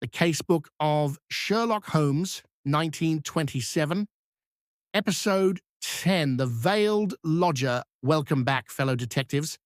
the casebook of Sherlock Holmes, 1927, Episode 10, The Veiled Lodger. Welcome back, fellow detectives.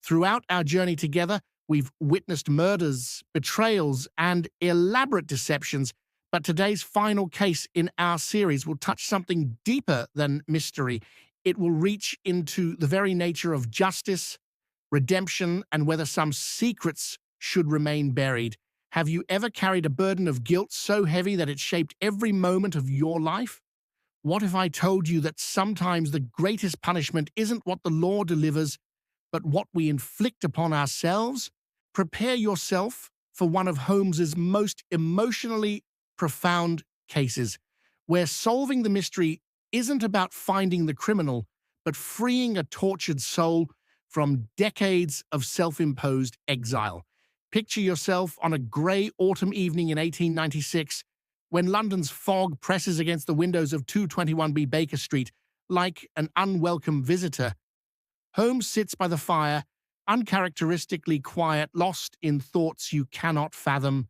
Throughout our journey together, we've witnessed murders, betrayals, and elaborate deceptions, but today's final case in our series will touch something deeper than mystery. It will reach into the very nature of justice, redemption, and whether some secrets should remain buried. Have you ever carried a burden of guilt so heavy that it shaped every moment of your life? What if I told you that sometimes the greatest punishment isn't what the law delivers, but what we inflict upon ourselves? Prepare yourself for one of Holmes's most emotionally profound cases, where solving the mystery isn't about finding the criminal, but freeing a tortured soul from decades of self-imposed exile. Picture yourself on a grey autumn evening in 1896, when London's fog presses against the windows of 221B Baker Street like an unwelcome visitor. Holmes sits by the fire, uncharacteristically quiet, lost in thoughts you cannot fathom.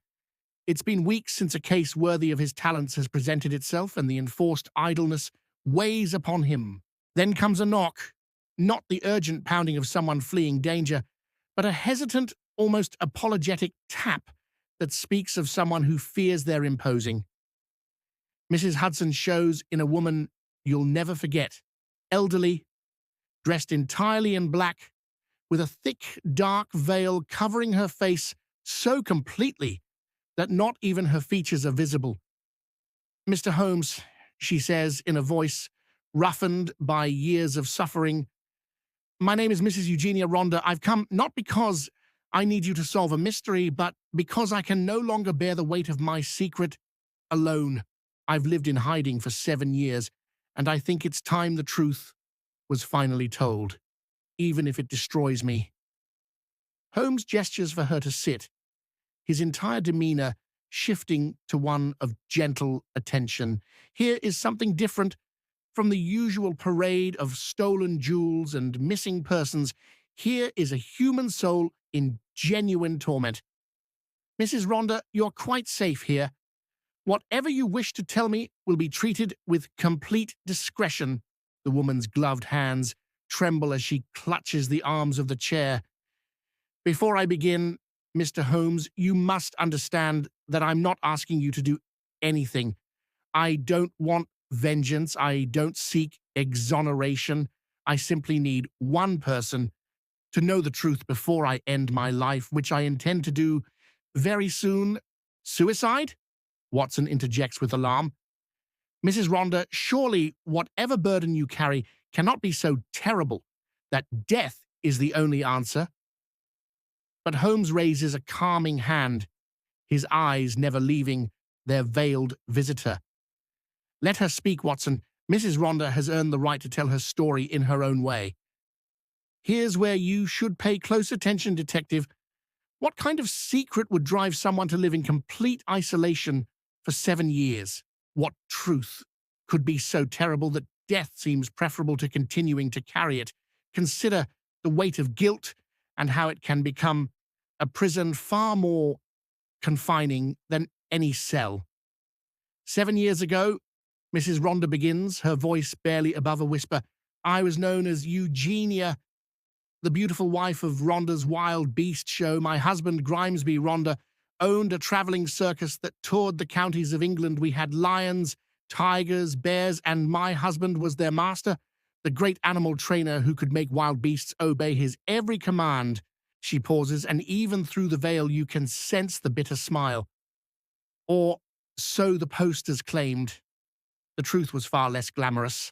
It's been weeks since a case worthy of his talents has presented itself, and the enforced idleness weighs upon him. Then comes a knock, not the urgent pounding of someone fleeing danger, but a hesitant, almost apologetic tap that speaks of someone who fears their imposing. Mrs. Hudson shows in a woman you'll never forget, elderly, dressed entirely in black, with a thick, dark veil covering her face so completely that not even her features are visible. "Mr. Holmes," she says in a voice roughened by years of suffering, "my name is Mrs. Eugenia Ronder. I've come not because I need you to solve a mystery, but because I can no longer bear the weight of my secret alone. I've lived in hiding for 7 years, and I think it's time the truth was finally told, even if it destroys me." Holmes gestures for her to sit, his entire demeanor shifting to one of gentle attention. Here is something different from the usual parade of stolen jewels and missing persons. Here is a human soul in genuine torment. "Mrs. Ronder, you're quite safe here. Whatever you wish to tell me will be treated with complete discretion." The woman's gloved hands tremble as she clutches the arms of the chair. "Before I begin, Mr. Holmes, you must understand that I'm not asking you to do anything. I don't want vengeance. I don't seek exoneration. I simply need one person to know the truth before I end my life, which I intend to do very soon." "Suicide?" Watson interjects with alarm. "Mrs. Ronder, surely whatever burden you carry cannot be so terrible that death is the only answer." But Holmes raises a calming hand, his eyes never leaving their veiled visitor. "Let her speak, Watson. Mrs. Ronder has earned the right to tell her story in her own way." "Here's where you should pay close attention, detective. What kind of secret would drive someone to live in complete isolation for 7 years? What truth could be so terrible that death seems preferable to continuing to carry it? Consider the weight of guilt and how it can become a prison far more confining than any cell." "7 years ago," Mrs. Ronder begins, her voice barely above a whisper, "I was known as Eugenia, the beautiful wife of Ronder's Wild Beast Show. My husband, Grimesby Ronder, owned a traveling circus that toured the counties of England. We had lions, tigers, bears, and my husband was their master, the great animal trainer who could make wild beasts obey his every command." She pauses, and even through the veil you can sense the bitter smile. "Or so the posters claimed. The truth was far less glamorous.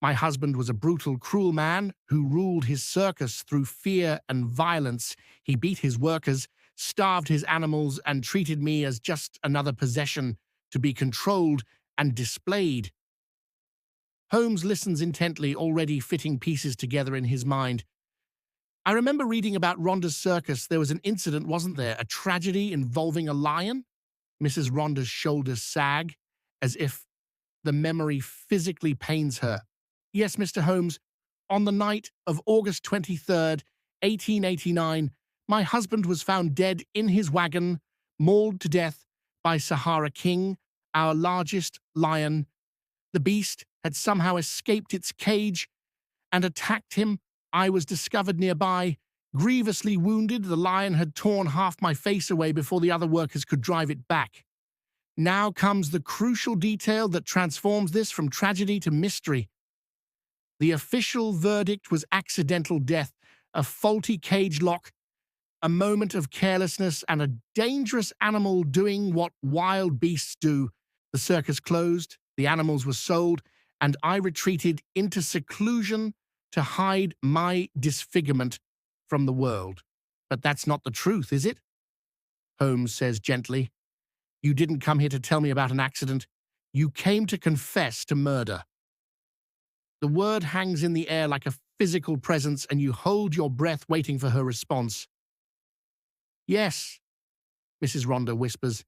My husband was a brutal, cruel man who ruled his circus through fear and violence. He beat his workers, starved his animals, and treated me as just another possession to be controlled and displayed." Holmes listens intently, already fitting pieces together in his mind. "I remember reading about Ronder's circus. There was an incident, wasn't there? A tragedy involving a lion?" Mrs. Ronder's shoulders sag, as if the memory physically pains her. "Yes, Mr. Holmes. On the night of August 23rd, 1889, my husband was found dead in his wagon mauled to death by Sahara King, our largest lion. The beast had somehow escaped its cage and attacked him. I was discovered nearby, grievously wounded. The lion had torn half my face away before the other workers could drive it back. Now comes the crucial detail that transforms this from tragedy to mystery. The official verdict was accidental death, a faulty cage lock, a moment of carelessness, and a dangerous animal doing what wild beasts do. The circus closed, the animals were sold, and I retreated into seclusion to hide my disfigurement from the world. But that's not the truth, is it? Holmes says gently. You didn't come here to tell me about an accident. You came to confess to murder. The word hangs in the air like a physical presence, and you hold your breath waiting for her response. Yes, Mrs. Ronder whispers.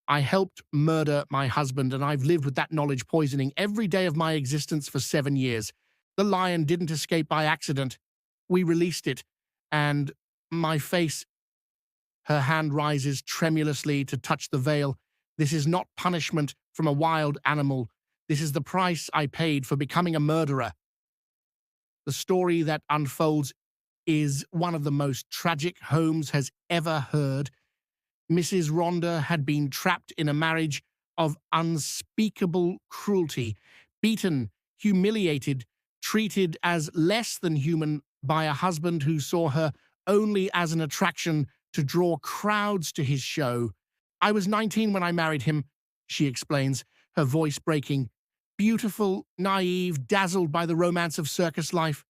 I helped murder my husband, and I've lived with that knowledge poisoning every day of my existence for 7 years. The lion didn't escape by accident. We released it, and my face... Her hand rises tremulously to touch the veil. This is not punishment from a wild animal. This is the price I paid for becoming a murderer. The story that unfolds is one of the most tragic Holmes has ever heard. Mrs. Ronder had been trapped in a marriage of unspeakable cruelty, beaten, humiliated, treated as less than human by a husband who saw her only as an attraction to draw crowds to his show. I was 19 when I married him, she explains, her voice breaking. Beautiful, naive, dazzled by the romance of circus life.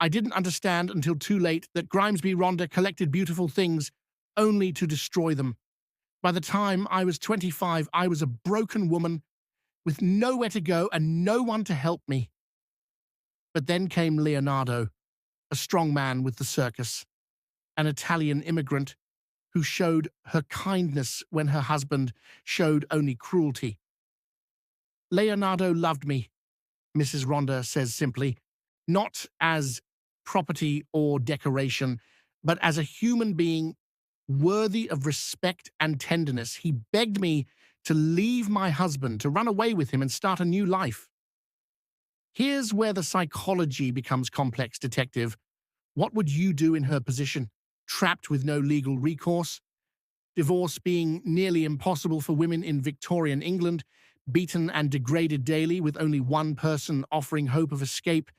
I didn't understand until too late that Grimesby Ronder collected beautiful things only to destroy them. By the time I was 25, I was a broken woman with nowhere to go and no one to help me. But then came Leonardo, a strong man with the circus, an Italian immigrant who showed her kindness when her husband showed only cruelty. Leonardo loved me, Mrs. Ronder says simply, not as property or decoration, but as a human being worthy of respect and tenderness. He begged me to leave my husband, to run away with him and start a new life. Here's where the psychology becomes complex, detective. What would you do in her position? Trapped with no legal recourse, divorce being nearly impossible for women in Victorian England, beaten and degraded daily with only one person offering hope of escape.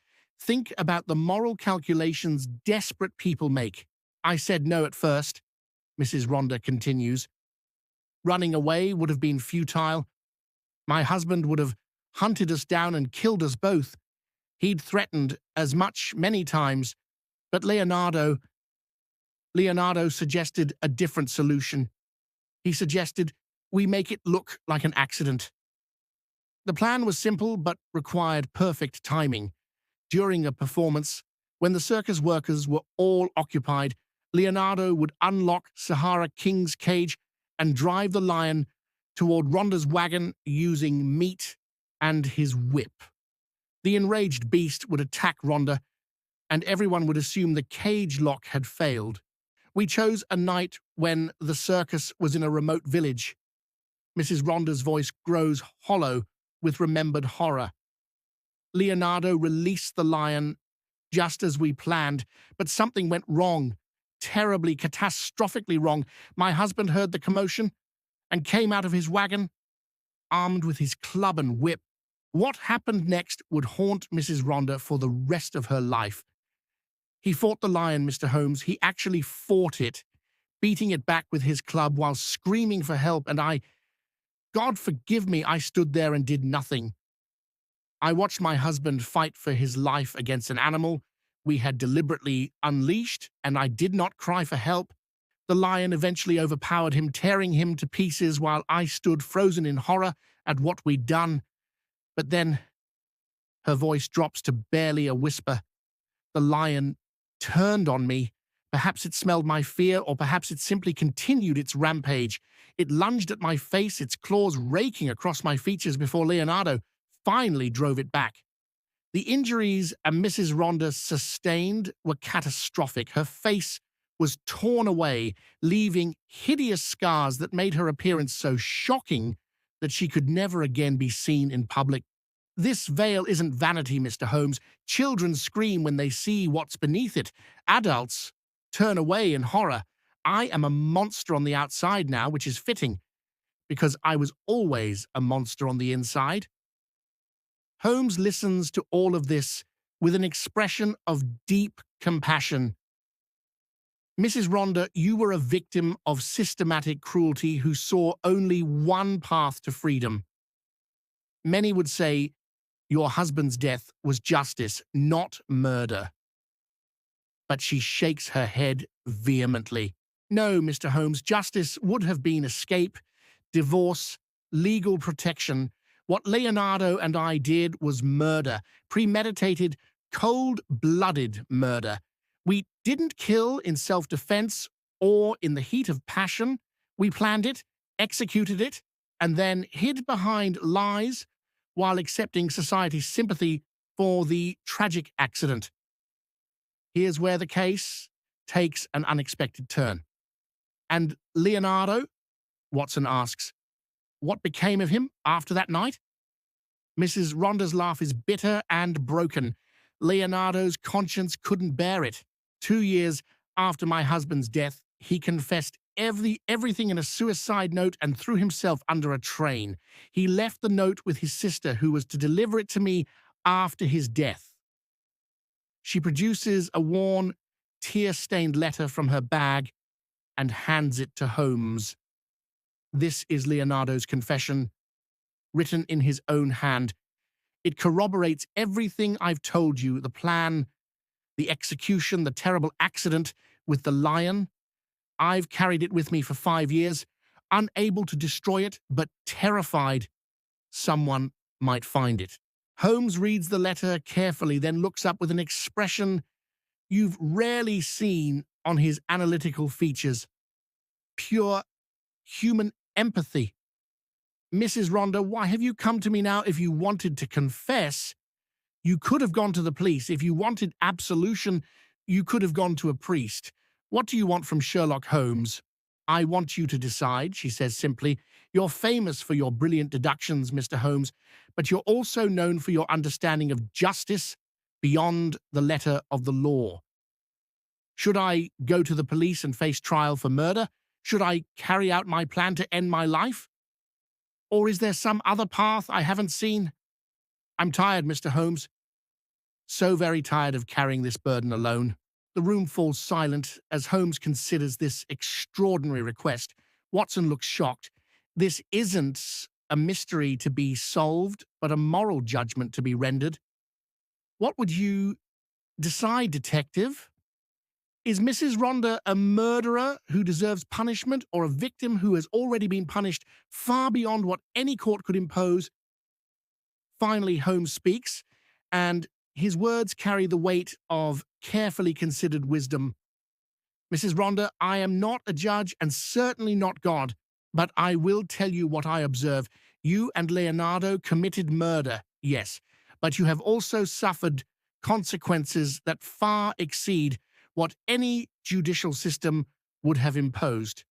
Think about the moral calculations desperate people make. I said no at first, Mrs. Ronder continues. Running away would have been futile. My husband would have hunted us down and killed us both. He'd threatened as much many times, but Leonardo suggested a different solution. He suggested we make it look like an accident. The plan was simple but required perfect timing. During a performance, when the circus workers were all occupied, Leonardo would unlock Sahara King's cage and drive the lion toward Ronder's wagon using meat and his whip. The enraged beast would attack Ronder, and everyone would assume the cage lock had failed. We chose a night when the circus was in a remote village. Mrs. Ronder's voice grows hollow with remembered horror. Leonardo released the lion just as we planned, but something went wrong, terribly, catastrophically wrong. My husband heard the commotion and came out of his wagon, armed with his club and whip. What happened next would haunt Mrs. Ronder for the rest of her life. He fought the lion, Mr. Holmes. He actually fought it, beating it back with his club while screaming for help, and God forgive me, I stood there and did nothing. I watched my husband fight for his life against an animal we had deliberately unleashed, and I did not cry for help. The lion eventually overpowered him, tearing him to pieces while I stood frozen in horror at what we'd done. But then, her voice drops to barely a whisper. The lion turned on me. Perhaps it smelled my fear, or perhaps it simply continued its rampage. It lunged at my face, its claws raking across my features before Leonardo finally drove it back. The injuries Mrs. Ronder sustained were catastrophic. Her face was torn away, leaving hideous scars that made her appearance so shocking that she could never again be seen in public. This veil isn't vanity, Mr. Holmes. Children scream when they see what's beneath it. Adults turn away in horror. I am a monster on the outside now, which is fitting, because I was always a monster on the inside. Holmes listens to all of this with an expression of deep compassion. Mrs. Ronder, you were a victim of systematic cruelty who saw only one path to freedom. Many would say your husband's death was justice, not murder. But she shakes her head vehemently. No, Mr. Holmes, justice would have been escape, divorce, legal protection. What Leonardo and I did was murder, premeditated, cold-blooded murder. We didn't kill in self-defense or in the heat of passion. We planned it, executed it, and then hid behind lies while accepting society's sympathy for the tragic accident. Here's where the case takes an unexpected turn. And Leonardo? Watson asks. What became of him after that night? Mrs. Ronder's laugh is bitter and broken. Leonardo's conscience couldn't bear it. 2 years after my husband's death, he confessed everything in a suicide note and threw himself under a train. He left the note with his sister, who was to deliver it to me after his death. She produces a worn, tear-stained letter from her bag and hands it to Holmes. This is Leonardo's confession, written in his own hand. It corroborates everything I've told you, the plan, the execution, the terrible accident with the lion. I've carried it with me for 5 years, unable to destroy it, but terrified someone might find it. Holmes reads the letter carefully, then looks up with an expression you've rarely seen on his analytical features. Pure human empathy. Mrs. Ronder, why have you come to me now? If you wanted to confess, you could have gone to the police. If you wanted absolution, you could have gone to a priest. What do you want from Sherlock Holmes? I want you to decide, she says simply. You're famous for your brilliant deductions, Mr. Holmes, but you're also known for your understanding of justice beyond the letter of the law. Should I go to the police and face trial for murder? Should I carry out my plan to end my life? Or is there some other path I haven't seen? I'm tired, Mr. Holmes. So very tired of carrying this burden alone. The room falls silent as Holmes considers this extraordinary request. Watson looks shocked. This isn't a mystery to be solved, but a moral judgment to be rendered. What would you decide, detective? Is Mrs. Ronder a murderer who deserves punishment, or a victim who has already been punished far beyond what any court could impose? Finally, Holmes speaks, and his words carry the weight of carefully considered wisdom. Mrs. Ronder, I am not a judge and certainly not God, but I will tell you what I observe. You and Leonardo committed murder, yes, but you have also suffered consequences that far exceed what any judicial system would have imposed.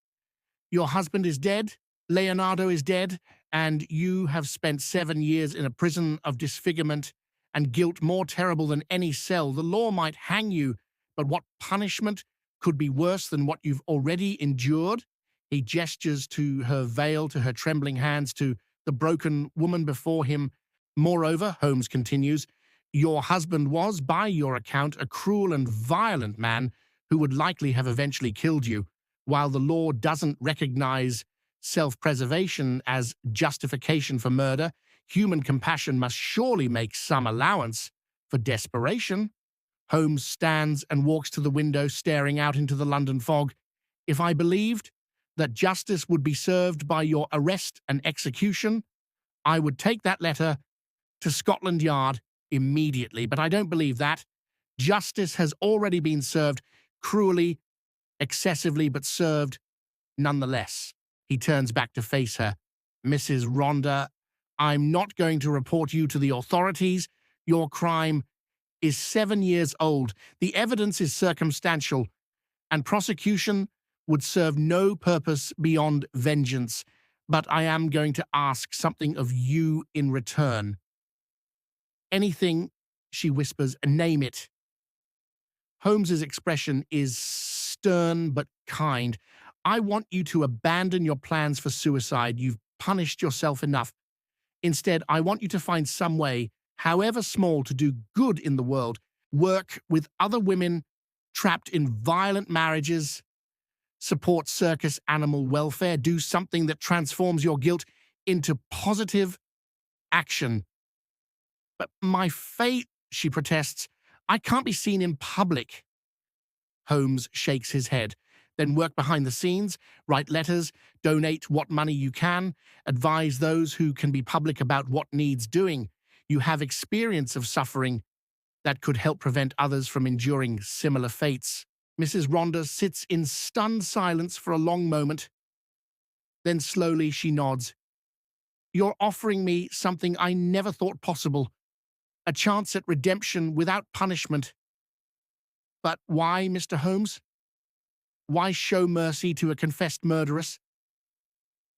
Your husband is dead, Leonardo is dead, and you have spent 7 years in a prison of disfigurement and guilt more terrible than any cell. The law might hang you, but what punishment could be worse than what you've already endured? He gestures to her veil, to her trembling hands, to the broken woman before him. Moreover, Holmes continues, your husband was, by your account, a cruel and violent man who would likely have eventually killed you. While the law doesn't recognize self-preservation as justification for murder, human compassion must surely make some allowance for desperation. Holmes stands and walks to the window, staring out into the London fog. If I believed that justice would be served by your arrest and execution, I would take that letter to Scotland Yard immediately, but I don't believe that. Justice has already been served, cruelly, excessively, but served nonetheless. He turns back to face her. Mrs. Ronder, I'm not going to report you to the authorities. Your crime is 7 years old. The evidence is circumstantial. and prosecution would serve no purpose beyond vengeance, but I am going to ask something of you in return. Anything, she whispers, name it. Holmes's expression is stern but kind. I want you to abandon your plans for suicide. You've punished yourself enough. Instead, I want you to find some way, however small, to do good in the world. Work with other women trapped in violent marriages, support circus animal welfare, do something that transforms your guilt into positive action. But my fate, she protests, I can't be seen in public. Holmes shakes his head. Then work behind the scenes, write letters, donate what money you can, advise those who can be public about what needs doing. You have experience of suffering that could help prevent others from enduring similar fates. Mrs. Ronder sits in stunned silence for a long moment. Then slowly she nods. You're offering me something I never thought possible, a chance at redemption without punishment. But why, Mr. Holmes? Why show mercy to a confessed murderess?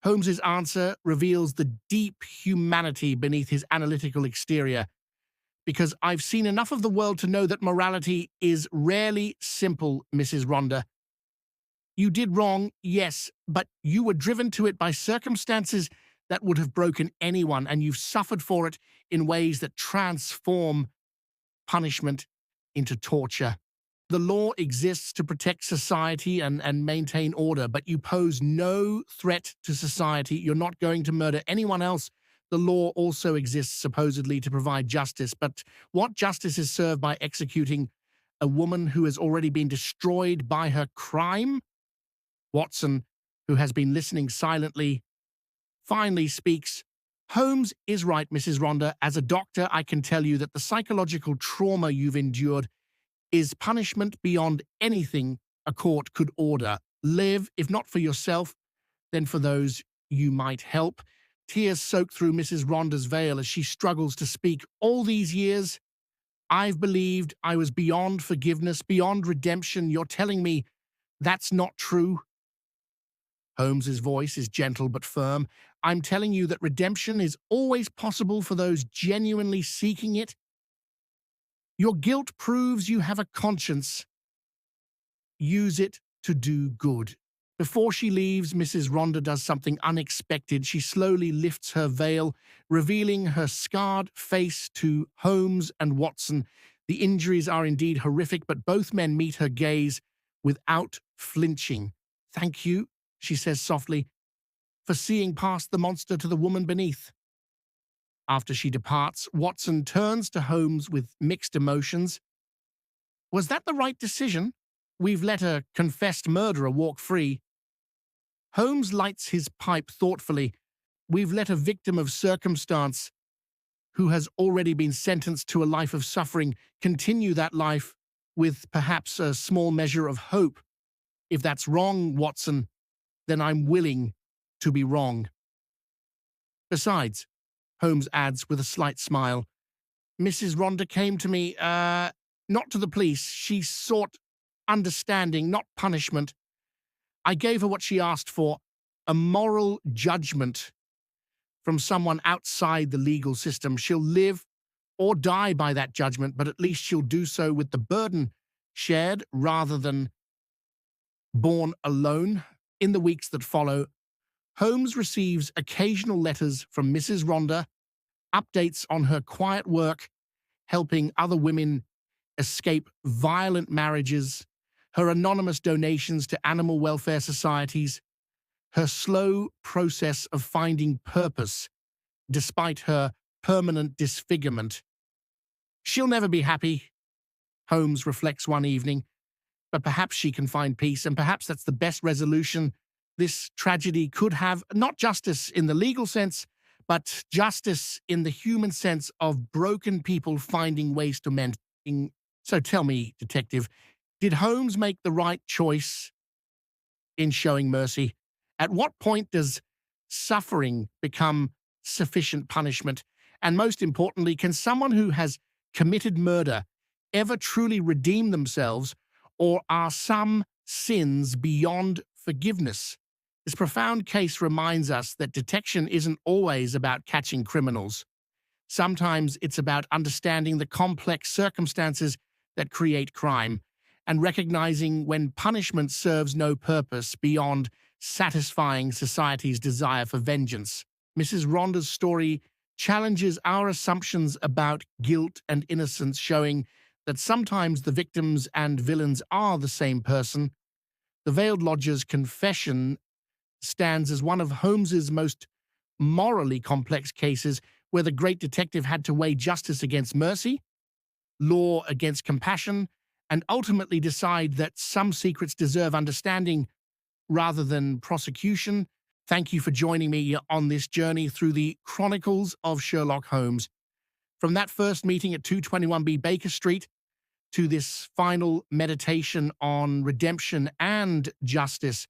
Holmes's answer reveals the deep humanity beneath his analytical exterior. Because I've seen enough of the world to know that morality is rarely simple, Mrs. Ronder. You did wrong, yes, but you were driven to it by circumstances that would have broken anyone, and you've suffered for it in ways that transform punishment into torture. The law exists to protect society and maintain order, but you pose no threat to society. You're not going to murder anyone else. The law also exists supposedly to provide justice, but what justice is served by executing a woman who has already been destroyed by her crime? Watson, who has been listening silently, finally speaks. Holmes is right, Mrs. Ronder. As a doctor, I can tell you that the psychological trauma you've endured is punishment beyond anything a court could order. Live, if not for yourself, then for those you might help. Tears soak through Mrs. Ronder's veil as she struggles to speak. All these years, I've believed I was beyond forgiveness, beyond redemption. You're telling me that's not true? Holmes's voice is gentle but firm. I'm telling you that redemption is always possible for those genuinely seeking it. Your guilt proves you have a conscience. Use it to do good. Before she leaves, Mrs. Ronder does something unexpected. She slowly lifts her veil, revealing her scarred face to Holmes and Watson. The injuries are indeed horrific, but both men meet her gaze without flinching. Thank you, she says softly, for seeing past the monster to the woman beneath. After she departs, Watson turns to Holmes with mixed emotions. Was that the right decision? We've let a confessed murderer walk free. Holmes lights his pipe thoughtfully. We've let a victim of circumstance who has already been sentenced to a life of suffering continue that life with perhaps a small measure of hope. If that's wrong, Watson, then I'm willing to be wrong. Besides, Holmes adds with a slight smile, Mrs. Ronder came to me, not to the police. She sought understanding, not punishment. I gave her what she asked for, a moral judgment from someone outside the legal system. She'll live or die by that judgment, but at least she'll do so with the burden shared rather than borne alone. In the weeks that follow, Holmes receives occasional letters from Mrs. Ronder, updates on her quiet work, helping other women escape violent marriages, her anonymous donations to animal welfare societies, her slow process of finding purpose despite her permanent disfigurement. She'll never be happy, Holmes reflects one evening, but perhaps she can find peace, and perhaps that's the best resolution this tragedy could have. Not justice in the legal sense, but justice in the human sense of broken people finding ways to mend. So tell me, Detective, did Holmes make the right choice in showing mercy? At what point does suffering become sufficient punishment? And most importantly, can someone who has committed murder ever truly redeem themselves, or are some sins beyond forgiveness. This profound case reminds us that detection isn't always about catching criminals. Sometimes it's about understanding the complex circumstances that create crime and recognizing when punishment serves no purpose beyond satisfying society's desire for vengeance. Mrs. Ronder's story challenges our assumptions about guilt and innocence, showing that sometimes the victims and villains are the same person. The Veiled Lodger's confession stands as one of Holmes's most morally complex cases, where the great detective had to weigh justice against mercy, law against compassion, and ultimately decide that some secrets deserve understanding rather than prosecution. Thank you for joining me on this journey through the chronicles of Sherlock Holmes. From that first meeting at 221B Baker Street to this final meditation on redemption and justice,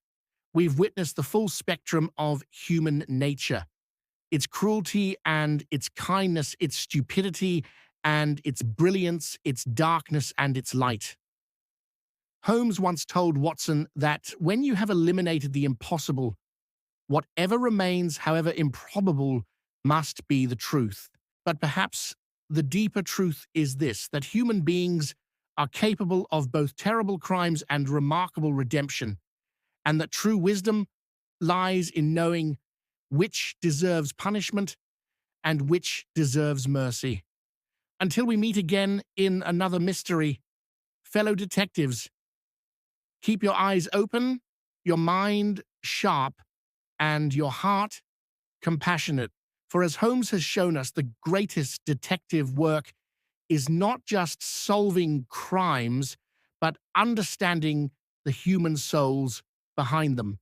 we've witnessed the full spectrum of human nature. Its cruelty and its kindness, its stupidity and its brilliance, its darkness and its light. Holmes once told Watson that when you have eliminated the impossible, whatever remains, however improbable, must be the truth. But perhaps the deeper truth is this, that human beings are capable of both terrible crimes and remarkable redemption, and that true wisdom lies in knowing which deserves punishment and which deserves mercy. Until we meet again in another mystery, fellow detectives, keep your eyes open, your mind sharp, and your heart compassionate. For as Holmes has shown us, the greatest detective work is not just solving crimes, but understanding the human souls behind them.